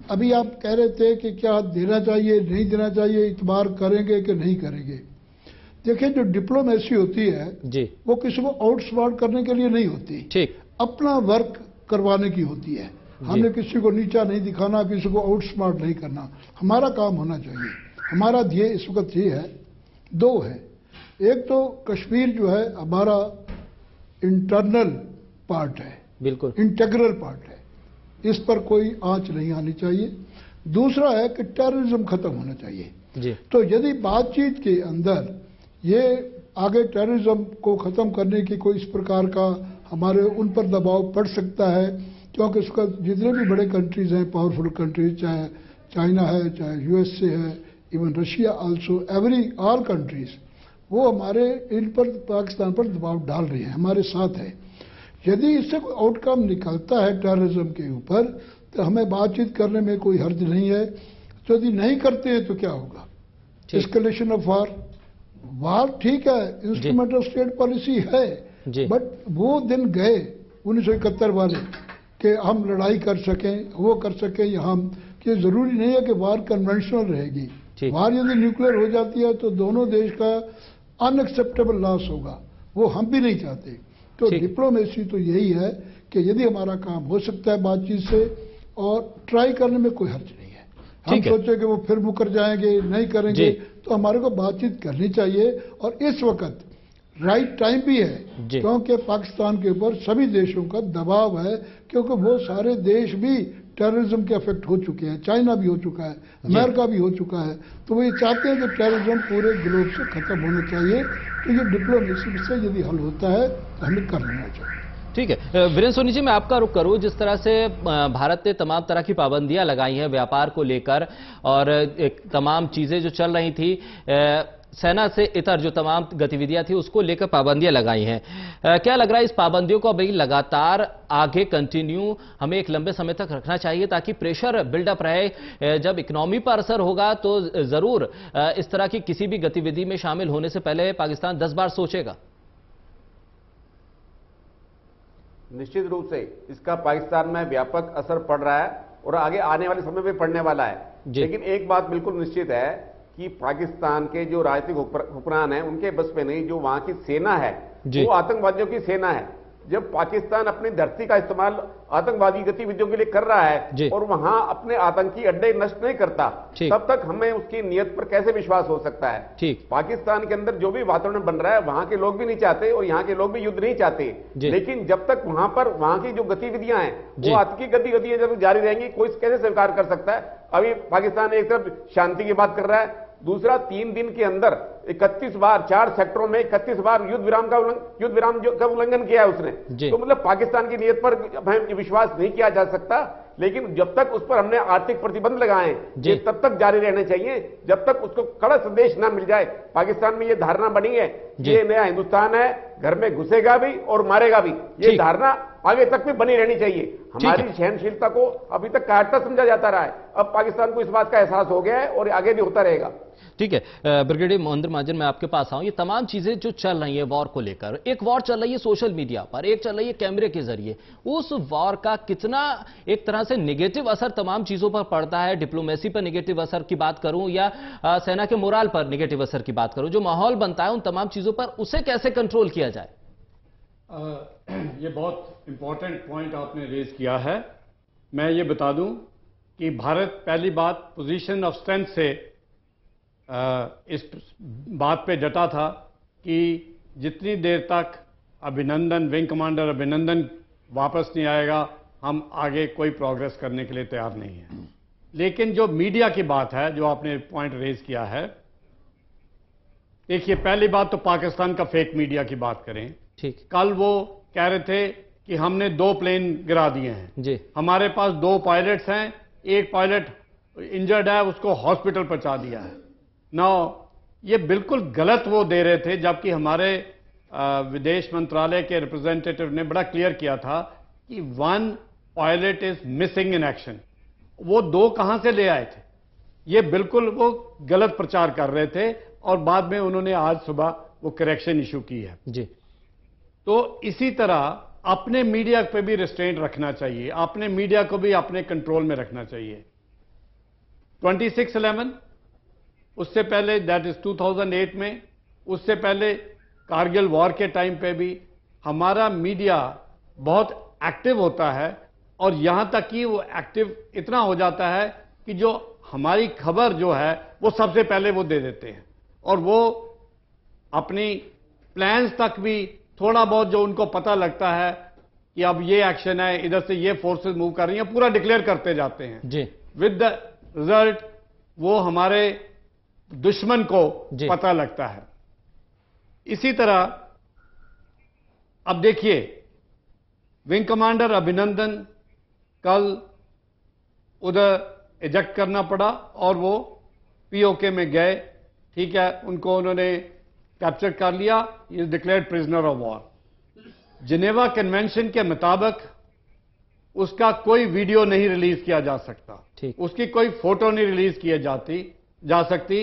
Speaker 3: अभी आप कह रहे थे कि क्या देना चाहिए, नहीं देना चाहिए, इतबार करेंगे कि नहीं करेंगे। देखिए, जो डिप्लोमेसी होती है
Speaker 1: जी, वो
Speaker 3: किसी को आउटस्मार्ट करने के लिए नहीं होती,
Speaker 1: ठीक,
Speaker 3: अपना वर्क करवाने की होती है। हमने किसी को नीचा नहीं दिखाना, किसी को आउटस्मार्ट नहीं करना, हमारा काम होना चाहिए। हमारा ध्येय इस वक्त ये है, दो है। एक तो कश्मीर जो है हमारा इंटरनल पार्ट है,
Speaker 1: बिल्कुल
Speaker 3: इंटेग्रल पार्ट है, इस पर कोई आंच नहीं आनी चाहिए। दूसरा है कि टेररिज्म खत्म होना चाहिए
Speaker 1: जी।
Speaker 3: तो यदि बातचीत के अंदर ये आगे टेररिज्म को खत्म करने की कोई इस प्रकार का हमारे उन पर दबाव पड़ सकता है, क्योंकि उसका जितने भी बड़े कंट्रीज हैं, पावरफुल कंट्रीज, चाहे चाइना है, चाहे यूएसए है, even Russia also, all countries, वो हमारे इन पर, पाकिस्तान पर दबाव डाल रहे हैं, हमारे साथ है। यदि इससे कोई आउटकम निकलता है टेररिज्म के ऊपर, तो हमें बातचीत करने में कोई हर्ज नहीं है। तो यदि नहीं करते हैं तो क्या होगा? एस्केलेशन ऑफ वार ठीक है, इंस्ट्रूमेंट ऑफ स्टेट पॉलिसी है, बट वो दिन गए 1971 वाले कि हम लड़ाई कर सकें, वो कर सकें, या हम, कि जरूरी नहीं है कि वार कन्वेंशनल रहेगी। वार यदि न्यूक्लियर हो जाती है तो दोनों देश का अनएक्सेप्टेबल लॉस होगा, वो हम भी नहीं चाहते। तो डिप्लोमेसी तो यही है कि यदि हमारा काम हो सकता है बातचीत से, और ट्राई करने में कोई हर्ज नहीं है। हम सोचे कि वो फिर मुकर जाएंगे, नहीं करेंगे, तो हमारे को बातचीत करनी चाहिए। और इस वक्त राइट टाइम भी है, क्योंकि पाकिस्तान के ऊपर सभी देशों का दबाव है, क्योंकि वो सारे देश भी टेररिज्म के अफेक्ट हो चुके हैं, चाइना भी हो चुका है, अमेरिका भी हो चुका है। तो वो ये चाहते हैं कि टेररिज्म पूरे ग्लोब से खत्म होना चाहिए। तो ये डिप्लोमेसी से यदि हल होता है तो हमें कर लेना चाहिए।
Speaker 1: ठीक है, वीरेंद्र सोनी जी, मैं आपका रुख करूं। जिस तरह से भारत ने तमाम तरह की पाबंदियां लगाई हैं व्यापार को लेकर, और तमाम चीजें जो चल रही थी, सेना से इतर जो तमाम गतिविधियां थी उसको लेकर पाबंदियां लगाई हैं, क्या लग रहा है इस पाबंदियों को अभी लगातार आगे कंटिन्यू हमें एक लंबे समय तक रखना चाहिए, ताकि प्रेशर बिल्डअप रहे? जब इकोनॉमी पर असर होगा तो जरूर इस तरह की किसी भी गतिविधि में शामिल होने से पहले पाकिस्तान 10 बार सोचेगा।
Speaker 4: निश्चित रूप से इसका पाकिस्तान में व्यापक असर पड़ रहा है और आगे आने वाले समय में पड़ने वाला है। लेकिन एक बात बिल्कुल निश्चित है कि पाकिस्तान के जो राजनीतिक हुक्मरान हैं उनके बस में नहीं, जो वहां की सेना है वो आतंकवादियों की सेना है। जब पाकिस्तान अपनी धरती का इस्तेमाल आतंकवादी गतिविधियों के लिए कर रहा है और वहां अपने आतंकी अड्डे नष्ट नहीं करता, तब तक हमें उसकी नीयत पर कैसे विश्वास हो सकता है? पाकिस्तान के अंदर जो भी वातावरण बन रहा है, वहां के लोग भी नहीं चाहते और यहाँ के लोग भी युद्ध नहीं चाहते, लेकिन जब तक वहां पर वहां की जो गतिविधियां हैं वो आतंकी गतिविधियां जब जारी रहेंगी, कोई कैसे स्वीकार कर सकता है? अभी पाकिस्तान एक तरफ शांति की बात कर रहा है, दूसरा 3 दिन के अंदर 31 बार 4 सेक्टरों में 31 बार युद्ध विराम का उल्लंघन किया है उसने। तो मतलब पाकिस्तान की नीयत पर विश्वास नहीं किया जा सकता, लेकिन जब तक उस पर हमने आर्थिक प्रतिबंध लगाए ये तब तक जारी रहने चाहिए, जब तक उसको कड़ा संदेश ना मिल जाए। पाकिस्तान में ये धारणा बनी है ये नया हिंदुस्तान है, घर में घुसेगा भी और मारेगा भी, ये धारणा आगे तक भी बनी रहनी चाहिए। हमारी सहनशीलता को अभी तक कायरता समझा जाता रहा है, अब पाकिस्तान को इस बात का एहसास हो गया है और आगे भी होता रहेगा।
Speaker 1: ठीक है, ब्रिगेडियर मोहिंदर महाजन, मैं आपके पास आऊं। ये तमाम चीजें जो चल रही है वॉर को लेकर, एक वॉर चल रही है सोशल मीडिया पर, एक चल रही है कैमरे के जरिए, उस वॉर का कितना एक तरह से नेगेटिव असर तमाम चीजों पर पड़ता है? डिप्लोमेसी पर नेगेटिव असर की बात करूं या सेना के मोराल पर नेगेटिव असर की बात करूं, जो माहौल बनता है उन तमाम चीजों पर, उसे कैसे कंट्रोल किया जाए?
Speaker 6: ये बहुत इंपॉर्टेंट पॉइंट आपने रेज किया है। मैं ये बता दूं कि भारत पहली बात पोजीशन ऑफ स्ट्रेंथ से इस बात पे डटा था कि जितनी देर तक अभिनंदन, विंग कमांडर अभिनंदन वापस नहीं आएगा, हम आगे कोई प्रोग्रेस करने के लिए तैयार नहीं है। लेकिन जो मीडिया की बात है, जो आपने पॉइंट रेज किया है, देखिए पहली बात तो पाकिस्तान का फेक मीडिया की बात करें।
Speaker 1: ठीक,
Speaker 6: कल वो कह रहे थे कि हमने 2 प्लेन गिरा दिए हैं
Speaker 1: जी,
Speaker 6: हमारे पास 2 पायलट्स हैं, एक पायलट इंजर्ड है, उसको हॉस्पिटल पहुंचा दिया है। नाउ ये बिल्कुल गलत वो दे रहे थे, जबकि हमारे विदेश मंत्रालय के रिप्रेजेंटेटिव ने बड़ा क्लियर किया था कि 1 pilot is missing in action. वो 2 कहां से ले आए थे? ये बिल्कुल वो गलत प्रचार कर रहे थे और बाद में उन्होंने आज सुबह वो करेक्शन इशू की है
Speaker 1: जी।
Speaker 6: तो इसी तरह अपने मीडिया पे भी रिस्ट्रेंट रखना चाहिए, अपने मीडिया को भी अपने कंट्रोल में रखना चाहिए। 26/11, उससे पहले दैट इज 2008 में, उससे पहले कारगिल वॉर के टाइम पे भी हमारा मीडिया बहुत एक्टिव होता है, और यहां तक कि वो एक्टिव इतना हो जाता है कि जो हमारी खबर जो है वो सबसे पहले वो दे देते हैं, और वो अपनी प्लान्स तक भी थोड़ा बहुत जो उनको पता लगता है कि अब ये एक्शन है, इधर से ये फोर्सेस मूव कर रही हैं, पूरा डिक्लेयर करते जाते हैं
Speaker 1: जी।
Speaker 6: विद द रिजल्ट वो हमारे दुश्मन को पता लगता है। इसी तरह अब देखिए, विंग कमांडर अभिनंदन कल उधर इजेक्ट करना पड़ा और वो पीओके में गए, ठीक है, उनको उन्होंने कैप्चर कर लिया, is declared prisoner of war. Geneva convention के मुताबिक उसका कोई वीडियो नहीं रिलीज किया जा सकता, उसकी कोई फोटो नहीं रिलीज की जा सकती,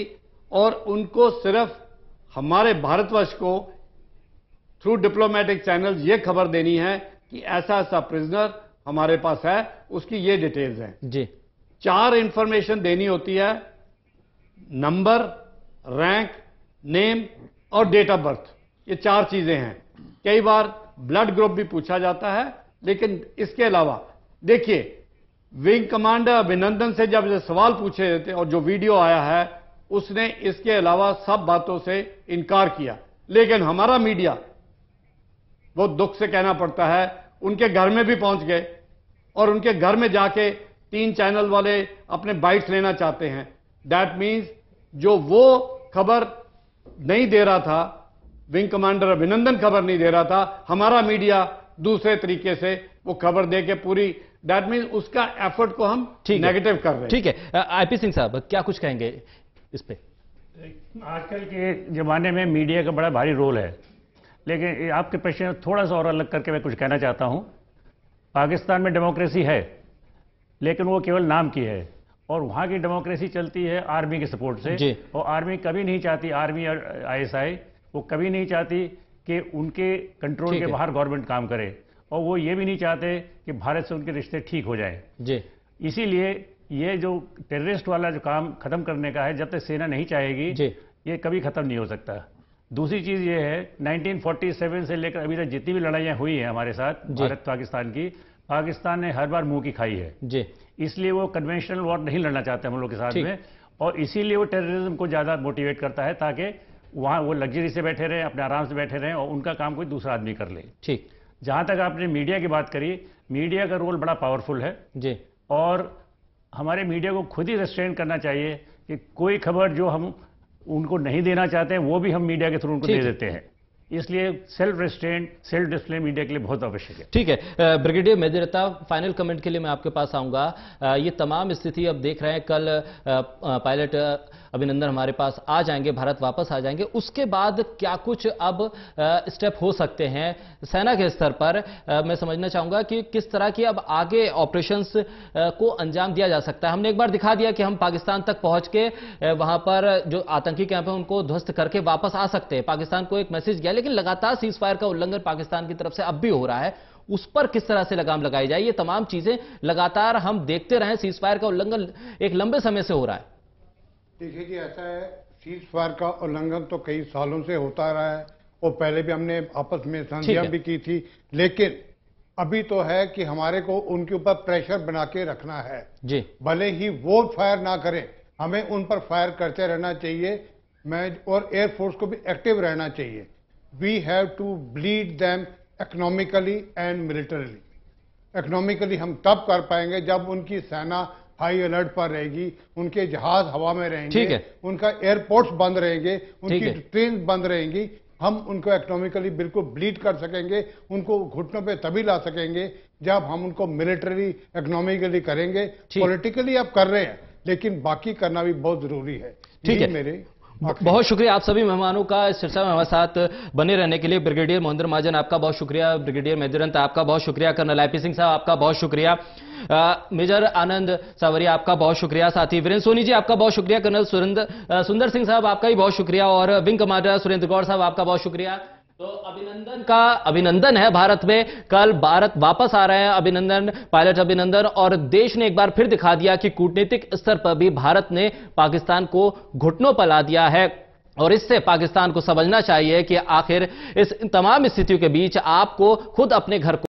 Speaker 6: और उनको सिर्फ हमारे भारतवर्ष को थ्रू डिप्लोमेटिक चैनल्स ये खबर देनी है कि ऐसा ऐसा प्रिजनर हमारे पास है, उसकी ये डिटेल्स हैं जी। 4 इंफॉर्मेशन देनी होती है, नंबर, रैंक, नेम और डेट ऑफ बर्थ, ये 4 चीजें हैं। कई बार ब्लड ग्रुप भी पूछा जाता है, लेकिन इसके अलावा देखिए, विंग कमांडर अभिनंदन से जब ये सवाल पूछे जाते और जो वीडियो आया है उसने इसके अलावा सब बातों से इनकार किया, लेकिन हमारा मीडिया, वो दुख से कहना पड़ता है, उनके घर में भी पहुंच गए और उनके घर में जाके 3 चैनल वाले अपने बाइट्स लेना चाहते हैं। दैट मीन्स जो वो खबर नहीं दे रहा था, विंग कमांडर अभिनंदन खबर नहीं दे रहा था, हमारा मीडिया दूसरे तरीके से वो खबर दे के पूरी, दैट मीन्स उसका एफर्ट को हम नेगेटिव कर रहे हैं।
Speaker 1: ठीक है, आईपी सिंह साहब क्या कुछ कहेंगे इस पे?
Speaker 5: आजकल के जमाने में मीडिया का बड़ा भारी रोल है, लेकिन आपके प्रश्न थोड़ा सा और अलग करके मैं कुछ कहना चाहता हूं। पाकिस्तान में डेमोक्रेसी है, लेकिन वो केवल नाम की है, और वहां की डेमोक्रेसी चलती है आर्मी के सपोर्ट से, और आर्मी कभी नहीं चाहती, आर्मी और आईएसआई वो कभी नहीं चाहती कि उनके कंट्रोल के बाहर गवर्नमेंट काम करे, और वो ये भी नहीं चाहते कि भारत से उनके रिश्ते ठीक हो जाएं जी। इसीलिए ये जो टेररिस्ट वाला जो काम खत्म करने का है, जब तक सेना नहीं चाहेगी जी, ये कभी खत्म नहीं हो सकता। दूसरी चीज ये है, 1947 से लेकर अभी तक जितनी भी लड़ाइयां हुई हैं हमारे साथ भारत पाकिस्तान की, पाकिस्तान ने हर बार मुंह की खाई है जी। इसलिए वो कन्वेंशनल वॉर नहीं लड़ना चाहते हम लोग के साथ में, और इसीलिए वो टेररिज्म को ज्यादा मोटिवेट करता है, ताकि वहां वो लग्जरी से बैठे रहे, अपने आराम से बैठे रहे, और उनका काम कोई दूसरा आदमी कर ले। ठीक। जहां तक आपने मीडिया की बात करी, मीडिया का रोल बड़ा पावरफुल है जी, और हमारे मीडिया को खुद ही रेस्ट्रेन करना चाहिए कि कोई खबर जो हम उनको नहीं देना चाहते हैं वो भी हम मीडिया के थ्रू उनको दे देते हैं। इसलिए self restaurant, self discipline media के लिए बहुत आवश्यक है।
Speaker 1: ठीक है, ब्रिगेडियर मेजरता, फाइनल कमेंट के लिए मैं आपके पास आऊंगा। ये तमाम स्थिति अब देख रहे हैं, कल पायलट अभिनंदन हमारे पास आ जाएंगे, भारत वापस आ जाएंगे, उसके बाद क्या कुछ अब स्टेप हो सकते हैं सेना के स्तर पर? मैं समझना चाहूंगा कि किस तरह की अब आगे ऑपरेशंस को अंजाम दिया जा सकता है। हमने एक बार दिखा दिया कि हम पाकिस्तान तक पहुंच के वहां पर जो आतंकी कैंप है उनको ध्वस्त करके वापस आ सकते हैं, पाकिस्तान को एक मैसेज गया, लेकिन लगातार सीज फायर का उल्लंघन पाकिस्तान की तरफ से अब भी हो रहा है, उस पर किस तरह से लगाम लगाई जाए? ये तमाम चीजें लगातार हम देखते रहे, सीज फायर का उल्लंघन एक लंबे समय से हो रहा है।
Speaker 7: देखिए जी, ऐसा है, सीज फायर का उल्लंघन तो कई सालों से होता रहा है, और पहले भी हमने आपस में संधियां भी की थी, लेकिन अभी तो है कि हमारे को उनके ऊपर प्रेशर बना के रखना है जी। भले ही वो फायर ना करें, हमें उन पर फायर करते रहना चाहिए, और एयरफोर्स को भी एक्टिव रहना चाहिए। We have to bleed them economically and militarily. Economically हम तब कर पाएंगे जब उनकी सेना हाई अलर्ट पर रहेगी, उनके जहाज हवा में रहेंगे, उनका एयरपोर्ट्स बंद रहेंगे, उनकी ट्रेन बंद रहेंगी, हम उनको इकोनॉमिकली बिल्कुल ब्लीड कर सकेंगे, उनको घुटनों पे तभी ला सकेंगे जब हम उनको मिलिटरी इकोनॉमिकली करेंगे। पॉलिटिकली आप कर रहे हैं, लेकिन बाकी करना भी बहुत जरूरी है। ठीक है, मेरे
Speaker 1: बहुत शुक्रिया आप सभी मेहमानों का इस चर्चा में हमारे साथ बने रहने के लिए। ब्रिगेडियर मोहिंदर महाजन आपका बहुत शुक्रिया, ब्रिगेडियर मेजरंत आपका बहुत शुक्रिया, कर्नल आईपी सिंह साहब आपका बहुत शुक्रिया, मेजर आनंद सावरिया आपका बहुत शुक्रिया, साथी वीरेंद्र सोनी जी आपका बहुत शुक्रिया, कर्नल सुंदर सिंह साहब आपका भी बहुत शुक्रिया, और विंग कमांडर सुरेंद्र गौड़ साहब आपका बहुत शुक्रिया। तो अभिनंदन है भारत में। कल भारत वापस आ रहे हैं अभिनंदन, पायलट अभिनंदन, और देश ने एक बार फिर दिखा दिया कि कूटनीतिक स्तर पर भी भारत ने पाकिस्तान को घुटनों पर ला दिया है। और इससे पाकिस्तान को समझना चाहिए कि आखिर इस तमाम स्थितियों के बीच आपको खुद अपने घर को